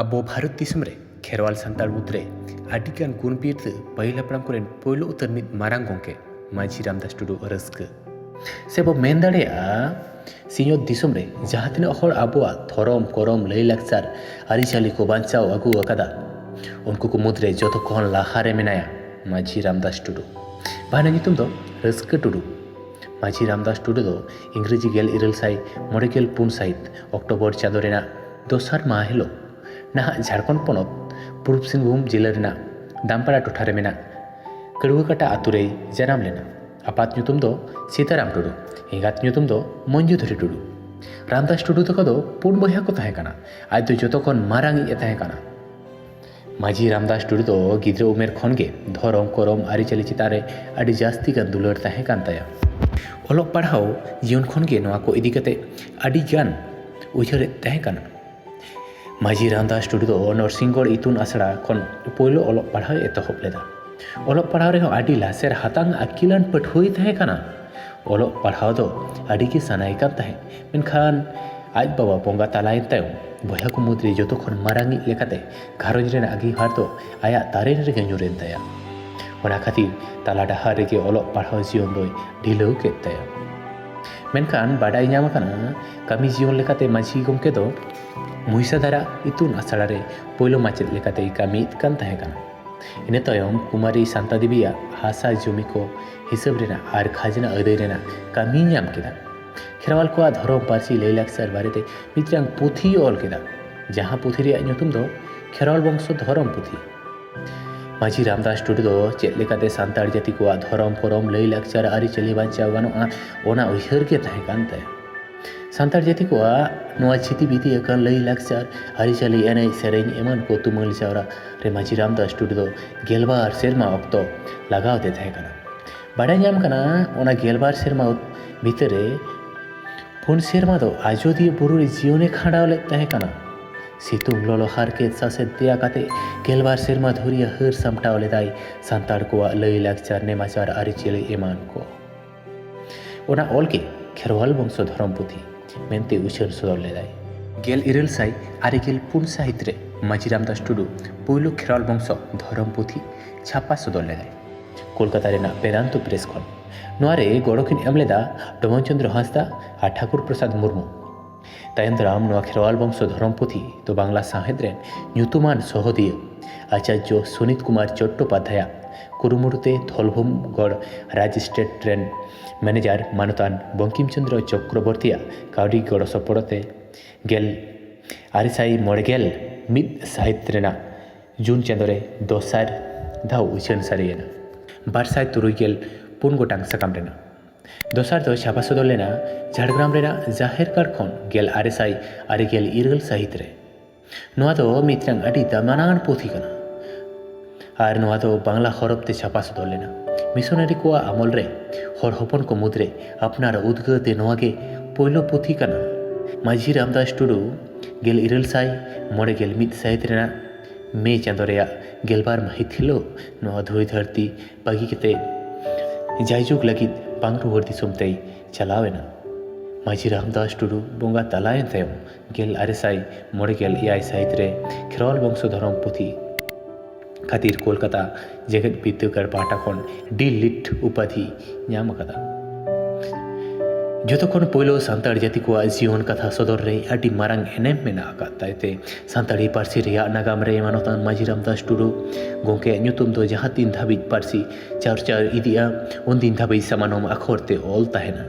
ᱟᱵᱚ ᱵᱷᱟᱨᱚᱛ ᱫᱤᱥᱚᱢ ᱨᱮ ᱠᱷᱮᱨᱣᱟᱞ ᱥᱟᱱᱛᱟᱲ ᱢᱩᱫᱽᱨᱮ ᱟᱹᱰᱤᱜᱟᱱ ᱜᱩᱱᱯᱤᱲᱛᱮ ᱯᱟᱹᱦᱤᱞ ᱦᱟᱯᱲᱟᱢ ᱠᱚᱨᱮᱱ ᱯᱳᱭᱞᱳ ᱩᱛᱟᱹᱨ ᱢᱤᱫ ᱢᱟᱨᱟᱝ ᱜᱚᱢᱠᱮ ᱢᱟᱹᱡᱷᱤ ᱨᱟᱢᱫᱟᱥ ᱴᱩᱰᱩ ᱨᱟᱹᱥᱠᱟᱹ ᱥᱮᱵᱚ ᱢᱮᱱ ᱫᱟᱲᱮᱭᱟᱜᱼᱟ ᱥᱤᱧᱚᱛ ᱫᱤᱥᱚᱢ ᱨᱮ ᱡᱟᱦᱟᱸ ᱛᱤᱱᱟᱹᱜ ᱦᱚᱲ ᱟᱵᱚᱣᱟᱜ ᱫᱷᱚᱨᱚᱢ ᱠᱚᱨᱚᱢ ᱞᱟᱹᱭᱼᱞᱟᱠᱪᱟᱨ ᱟᱹᱨᱤᱪᱟᱹᱞᱤ ko ᱵᱟᱧᱪᱟᱣ ᱟᱹᱜᱩ ᱟᱠᱟᱫᱟ ᱩᱱᱠᱩ ᱠᱚ ᱢᱩᱫᱽᱨᱮ ᱡᱚᱛᱚ ᱠᱷᱚᱱ ᱞᱟᱦᱟᱨᱮ ᱢᱮᱱᱟᱭᱟ ᱢᱟᱹᱡᱷᱤ ᱨᱟᱢᱫᱟᱥ ᱴᱩᱰᱩ ᱵᱟᱦᱱᱟ ᱧᱩᱛᱩᱢ ᱫᱚ ᱨᱟᱹᱥᱠᱟᱹ ᱴᱩᱰᱩ ᱢᱟᱹᱡᱷᱤ ᱨᱟᱢᱫᱟᱥ ᱴᱩᱰᱩ ᱫᱚ ᱤᱝᱨᱮᱡᱤ 1894 ᱥᱟᱹᱦᱤᱛ ᱚᱠᱴᱳᱵᱚᱨ ᱪᱟᱸᱫᱳ ᱨᱮᱱᱟᱜ ᱫᱚᱥᱟᱨ ᱢᱟᱦᱟ ᱦᱤᱞᱳᱜ ᱱᱟᱦᱟᱜ ᱡᱷᱟᱲᱠᱷᱚᱸᱰ ᱯᱚᱱᱚᱛ ᱯᱩᱨᱩᱵ ᱥᱤᱝᱵᱷᱩᱢ ᱡᱮᱞᱟ ᱨᱮᱱᱟᱜ ᱫᱟᱢᱯᱟᱲᱟ ᱴᱚᱴᱷᱟ ᱨᱮ ᱢᱮᱱᱟᱜ ᱠᱟᱹᱲᱣᱟᱹᱠᱟᱴᱟ ᱟᱛᱳ ᱨᱮᱭ ᱡᱟᱱᱟᱢ ᱞᱮᱱᱟ ᱟᱯᱟᱛ ᱧᱩᱛᱩᱢ ᱫᱚ ᱥᱤᱛᱟᱨᱟᱢ ᱴᱩᱰᱩ ᱮᱸᱜᱟᱛ ᱧᱩᱛᱩम ᱫᱚ ᱢᱚᱧᱡᱩᱫᱷᱚᱨᱤ ᱴᱩᱰᱩ ᱨᱟᱢᱫᱟᱥ ᱴᱩᱰᱩ ᱛᱟᱠᱚ ᱫᱚ ᱯᱩᱱ ᱵᱚᱭᱦᱟ ᱠᱚ ᱛᱟᱦᱮᱸ ᱠᱟᱱᱟ ᱟᱡ ᱫᱚ ᱡᱚᱛᱚ ᱠᱷᱚᱱ ᱢᱟᱨᱟᱝᱤᱡ ᱮ ᱛᱟᱦᱮᱸ ᱠᱟᱱᱟ ᱢᱟᱹᱡᱷᱤ ᱨᱟᱢᱫᱟᱥ ᱴᱩᱰᱩ ᱫᱚ ᱜᱤᱫᱽᱨᱟᱹ ᱩᱢᱮᱨ ᱠᱷᱚᱱ ᱜᱮ ᱫᱷᱚᱨᱚᱢ ᱠᱚᱨᱚᱢ ᱟᱹᱨᱤᱪᱟᱹᱞᱤ ᱪᱮᱛᱟᱱ ᱨᱮ ᱟᱹᱰᱤ ᱡᱟᱹᱥᱛᱤ ᱜᱟᱱ ᱫᱩᱞᱟᱹᱲ ᱛᱟᱦᱮᱸ ᱠᱟᱱ ᱛᱟᱭᱟ ᱚᱞᱚᱜ ᱯᱟᱲᱦᱟᱣ ᱡᱤᱭᱚᱱ ᱠᱷᱚᱱ ᱜᱮ ᱱᱚᱣᱟ ᱠᱚ ᱤᱫᱤ ᱠᱟᱛᱮ ᱟᱹᱰᱤ ᱜᱟᱱ ᱩᱭᱦᱟᱹᱨᱮᱫ ᱛᱟᱦᱮᱸ ᱠᱟᱱᱟ ᱢᱟᱹᱡᱷᱤ ᱨᱟᱢᱫᱟᱥ ᱴᱩᱰᱩ ᱫᱚ ᱱᱚᱨᱥᱤᱝᱜᱚᱲ ᱤᱛᱩᱱ ᱟᱥᱲᱟ ᱠᱷᱚᱱ ᱯᱳᱭᱞᱳ ᱚᱞᱚᱜ ᱯᱟᱲᱦᱟᱣ ᱮᱛᱚᱦᱚᱵ ᱞᱮᱫᱟ ᱚᱞᱚᱜ ᱯᱟᱲᱦᱟᱣ ᱨᱮᱦᱚᱸ ᱟᱹᱰි ᱞᱟᱥᱮᱨ ᱦᱟᱛᱟᱝ ᱟᱹᱠᱤᱞᱟᱱ ᱯᱟᱹᱴᱷᱩᱣᱟᱹᱭ ᱛᱟᱦᱮᱸ ᱠᱟᱱᱟ ᱚᱞᱚᱜ ᱯᱟᱲᱦᱟᱣ ᱫᱚ ᱟᱹᱰᱤ ᱜᱮ ᱥᱟᱱᱟᱭ ᱠᱟᱱ ᱛᱟᱦᱮᱸ ᱢᱮᱱᱠᱷᱟᱱ ᱟᱡ ᱵᱟᱵᱟ ᱵᱚᱸᱜᱟ ᱛᱟᱞᱟᱭᱮᱱ ᱛᱟᱭᱚᱢ ᱵᱚᱭᱦᱟ ᱠᱚ ᱢᱩᱫᱽᱨᱮ ᱡᱚᱛᱚ ᱠᱷᱚᱱ ᱢᱟᱨᱟᱝᱤᱡ ᱞᱮᱠᱟᱛᱮ ᱜᱷᱟᱨᱚᱸᱡᱽ ᱨᱮᱱᱟᱜ ᱟᱸᱜᱤᱵᱷᱟᱨ ᱫᱚ ᱟᱭᱟᱜ ᱛᱟᱨᱮᱱ ᱨᱮᱜᱮ ᱧᱩᱨᱮᱱ ᱛᱟᱭᱟ ᱚᱱᱟ ᱠᱷᱟᱹᱛᱤᱨ ᱛᱟᱞᱟ ᱰᱟᱦᱟᱨ ᱨᱮᱜᱮ ᱚᱞᱚᱜ ᱯᱟᱲᱦᱟᱣ ᱡᱤᱭᱚᱱ ᱫᱚᱭ ᱰᱷᱤᱞᱟᱹᱣ ᱠᱮᱫ ᱛᱟᱭᱟ ᱢᱮᱱᱠᱷᱟᱱ ᱵᱟᱰᱟᱭ ᱧᱟᱢ ᱟᱠᱟᱱᱟ ᱠᱟᱹᱢᱤ ᱡᱤᱭᱚᱱ ᱞᱮᱠᱟᱛᱮ ᱢᱟᱹᱡᱷᱤ ᱜᱚᱢᱠᱮ ᱫᱚ ᱢᱩᱭᱥᱟᱫᱟᱨᱟ ᱤᱛᱩᱱ ᱟᱥᱲᱟ ᱨᱮ ᱯᱳᱭᱞᱳ ᱢᱟᱪᱮᱫ ᱞᱮᱠᱟᱛᱮᱭ ᱠᱟᱹᱢᱤᱭᱮᱫ ᱠᱟᱱ ᱛᱟᱦᱮᱸ ᱠᱟᱱᱟ ᱤᱱᱟᱹ ᱛᱟᱭᱚᱢ ᱠᱩᱢᱟᱨᱤ ᱥᱟᱱᱛᱟ ᱫᱮᱵᱤᱭᱟᱜ ᱦᱟᱥᱟ ᱡᱚᱢᱤ ko ᱦᱤᱥᱟᱹᱵ ᱨᱮᱱᱟᱜ ᱟᱨ ᱠᱷᱟᱡᱽᱱᱟ ᱟᱹᱫᱟᱹᱭ ᱨᱮᱱᱟᱜ ᱠᱟᱹᱢᱤᱭ ᱧᱟᱢ ᱠᱮᱫᱟ ᱠᱷᱮᱨᱣᱟᱞ ᱠᱚᱣᱟᱜ ᱫᱷᱚᱨᱚᱢ ᱯᱟᱹᱨᱥᱤ ᱞᱟᱹᱭᱼᱞᱟᱠᱪᱟᱨ ᱵᱟᱨᱮᱛᱮ ᱢᱤᱫᱴᱟᱝ ᱯᱩᱛᱷᱤᱭ ᱚᱞ ᱠᱮᱫᱟ ᱡᱟᱦᱟᱸ ᱯᱩᱛᱷᱤ ᱨᱮᱭᱟᱜ ᱧᱩᱛᱩᱢ ᱫᱚ ᱠᱷᱮᱨᱣᱟᱞ ᱵᱚᱝᱥᱚ ᱫᱷᱚᱨᱚᱢ ᱯᱩᱛᱷᱤ ᱢᱟᱹᱡᱷᱤ ᱨᱟᱢᱫᱟᱥ ᱴᱩᱰᱩ ᱫᱚ ᱪᱮᱫ ᱞᱮᱠᱟᱛᱮ ᱥᱟᱱᱛᱟᱲ ᱡᱟᱹᱛᱤ ᱠᱚᱣᱟᱜ ᱫᱷᱚᱨᱚᱢ ᱠᱚᱨᱚᱢ ᱞᱟᱹᱭᱼᱞᱟᱠᱪᱟᱨ ᱟᱹᱨᱤᱪᱟᱹᱞᱤ ᱵᱟᱧᱪᱟᱣ ᱜᱟᱱᱚᱜᱼᱟ ᱚᱱᱟ ᱩᱭᱦᱟᱹᱨ ᱜᱮ ᱛᱟᱦᱮᱸ ᱠᱟᱱ ᱛᱟᱭᱟ ᱥᱟᱱᱛᱟᱲ ᱡᱟᱹᱛᱤ ᱠᱚᱣᱟᱜ ᱱᱚᱣᱟ ᱪᱷᱤᱛᱤ ᱵᱤᱛᱤ ᱟᱠᱟᱱ ᱞᱟᱹᱭᱼᱞᱟᱠᱪᱟर ᱟᱹᱨᱤᱪᱟᱹᱞᱤ ᱮᱱᱮᱡ ᱥᱮᱨᱮᱧ ᱮᱢᱟᱱ ᱠᱚ ᱛᱩᱢᱟᱹᱞ ᱡᱟᱣᱨᱟ ᱨᱮ ᱢᱟᱹᱡᱷᱤ ᱨᱟᱢᱫᱟᱥ ᱴᱩᱰᱩ ᱫᱚ 12 ᱥᱮᱨᱢᱟ ᱚᱠᱛᱚ ᱞᱟᱜᱟᱣ ᱛᱮ ᱛᱟᱦᱮᱸ ᱠᱟᱱᱟ ᱵᱟᱰᱟᱭ ᱧᱟᱢ ᱠᱟᱱᱟ ᱚᱱᱟ 12 ᱥᱮᱨᱢᱟ ᱵᱷᱤᱛᱟᱹᱨ ᱨᱮ 4 ᱥᱮᱨᱢᱟ ᱫᱚ ᱟᱡᱳᱫᱤᱭᱟᱹ ᱵᱩᱨᱩ ᱨᱮ ᱡᱤᱭᱚᱱᱮ ᱠᱷᱟᱸᱰᱟᱣ ᱞᱮᱫ ᱛᱟᱦᱮᱸ ᱠᱟᱱᱟ ᱥᱤᱛᱩᱝ ᱞᱚᱞᱚ ᱦᱟᱨᱠᱮᱛ ᱥᱟᱥᱮᱛ ᱫᱮᱭᱟ ᱠᱟᱛᱮ 12 ᱥᱮᱨᱢᱟ ᱫᱷᱩᱨᱤᱭᱟᱹ ᱦᱟᱹᱨ ᱥᱟᱢᱴᱟᱣ ᱞᱮᱫᱟᱭ ᱥᱟᱱᱛᱟᱲ ᱠᱚᱣᱟᱜ ᱞᱟᱹᱭᱼᱞᱟᱠᱪᱟᱨ ᱱᱮᱢᱟᱪᱟᱨ ᱟᱹᱨᱤᱪᱟᱹᱞᱤ ᱮᱢᱟᱱ ko ᱚᱱᱟ ᱚᱞᱜᱮ ᱠᱷᱮᱨᱣᱟᱞ ᱵᱚᱝᱥᱚ ᱫᱷᱚᱨᱚᱢ ᱯᱩᱛᱷᱤ ᱢᱮᱱᱛᱮ ᱩᱪᱷᱟᱹᱱ ᱥᱚᱫᱚᱨ ᱞᱮᱫᱟᱭ 1894 ᱥᱟᱹᱦᱤᱛ ᱨᱮ ᱢᱟᱹᱡᱷᱤ ᱨᱟᱢᱫᱟᱥ ᱴᱩᱰᱩ ᱯᱳᱭᱞᱳ ᱠᱷᱮᱨᱣᱟᱞ ᱵᱚᱝᱥᱚ ᱫᱷᱚᱨᱚᱢ ᱯᱩᱛᱷᱤ ᱪᱷᱟᱯᱟ ᱥᱚᱫᱚᱨ ᱞᱮᱫᱟᱭ ᱠᱳᱞᱠᱟতা ᱨᱮᱱᱟᱜ ᱵᱮᱫᱟᱱᱛᱚ ᱯᱨᱮᱥ ᱠᱷᱚᱱ ᱱᱚᱣᱟᱨᱮ ᱜᱚᱲᱚ ᱠᱤᱱ ᱮᱢ ᱞᱮᱫᱟ ᱰᱚᱢᱚᱱ ᱪᱚᱱᱫᱨᱚ ᱦᱟᱸᱥᱫᱟ ᱟᱨ ᱴᱷᱟᱹᱠᱩᱨ ᱯᱨᱚᱥᱟᱫ ᱢᱩᱨᱢᱩ ᱛᱟᱭᱚᱢ ᱫᱟᱨᱟᱢ ᱱᱚᱣᱟ ᱠᱷᱮᱨᱣᱟᱞ ᱵᱚᱝᱥᱚ ᱫᱷᱚᱨᱚᱢ ᱯᱩᱛᱷᱤ ᱫᱚ ᱵᱟᱝᱞᱟ ᱥᱟᱶᱦᱮᱫ ᱨᱮᱱ ᱧᱩᱛᱩᱢᱟᱱ ᱥᱚᱦᱚᱫᱤᱭᱟᱹ ᱟᱪᱟᱨᱡᱚ ᱥᱩᱱᱤᱛ ᱠᱩᱢᱟᱨ ᱪᱚᱴᱴᱳᱯᱟᱫᱽᱫᱷᱟᱭᱟᱜ ᱠᱩᱨᱩᱢᱩᱴᱩᱛᱮ ᱛᱷᱚᱞᱵᱷᱩᱢᱜᱚᱲ ᱨᱟᱡᱽ ᱥᱴᱮᱴ ᱨᱮᱱ ᱢᱮᱱᱮᱡᱟᱨ ᱢᱟᱱᱚᱛᱟᱱ ᱵᱚᱝᱠᱤᱢ ᱪᱚᱱᱫᱨᱚ ᱪᱚᱠᱨᱚᱵᱚᱨᱛᱤᱭᱟᱜ ᱠᱟᱹᱣᱰᱤ ᱜᱚᱲᱚ ᱥᱚᱯᱚᱦᱚᱫ ᱛᱮ 1991 ᱥᱟᱹᱦᱤᱛ ᱨᱮᱱᱟᱜ ᱡᱩᱱ ᱪᱟᱸᱫᱳ ᱨᱮ ᱫᱚᱥᱟᱨ ᱫᱷᱟᱣ ᱩᱪᱷᱟᱹᱱ ᱥᱟᱹᱨᱤᱭᱮᱱᱟ 264 ᱜᱚᱴᱟᱝ ᱥᱟᱠᱟᱢ ᱨᱮᱱᱟᱜ ᱫᱚᱥᱟᱨ ᱫᱚ ᱪᱷᱟᱯᱟ ᱥᱚᱫᱚᱨ ᱞᱮᱱᱟ ᱡᱷᱟᱲᱜᱨᱟᱢ ᱨᱮᱱᱟᱜ ᱡᱟᱦᱮᱨ ᱜᱟᱲ ᱠᱷᱚᱱ 1997 ᱥᱟᱹᱦᱤᱛ ᱨᱮ ᱱᱚᱣᱟ ᱫᱚ ᱢᱤᱫᱴᱟᱝ ᱟᱹᱰᱤ ᱫᱟᱢᱟᱱᱟᱱ ᱯᱩᱛᱷᱤ ᱠᱟᱱᱟ ᱟᱨ ᱱᱚᱣᱟ ᱫᱚ ᱵᱟᱝᱞᱟ ᱦᱚᱨᱚᱯ ᱛᱮ ᱪᱷᱟᱯᱟ ᱥᱚᱫᱚᱨ ᱞᱮᱱᱟ मिशनरी को आमल रे हर हपन को मुद्रे अपनार उद्गार ते नवागे पोयलो पुथी कना माझी रामदास टुडू 1991 साहित रेना मे चांदो रेया 12 महित हिलो नवा धुरी धरती बागी केते जायजुग लगित बांग रुवर दिसोम तै चलावेना माझी रामदास टुडू बोंगा तलायन तयम 1991 साहित रे खेरवाल वंश धरम पुथी खातिर कोलकाता जेगत बिद्दागाड़ पाटा खन डी लिट उपाधि नाम अकादा जो खन पोलो सानताड़ जाति को जीवन कथा सदर रे आदि मारांग एनेम मेना आकाद ताइते सानताड़ी पार्सी रेया नागाम रे मानोतान माझी रामदास टुडू गोंके ᱧᱩᱛᱩᱢ ᱫᱚ ᱡᱟᱦᱟᱸ ᱛᱤᱱ ᱫᱷᱟᱹᱵᱤᱡ ᱯᱟᱹᱨᱥᱤ ᱪᱟᱨᱪᱟᱣ ᱤᱫᱤᱜᱼᱟ ᱩᱱ ᱫᱤᱱ ᱫᱷᱟᱹᱵᱤᱡ ᱥᱟᱢᱟᱱᱚᱢ ᱟᱠᱷᱚᱨ ᱛᱮ ᱚᱞ ᱛᱟᱦᱮᱱᱟ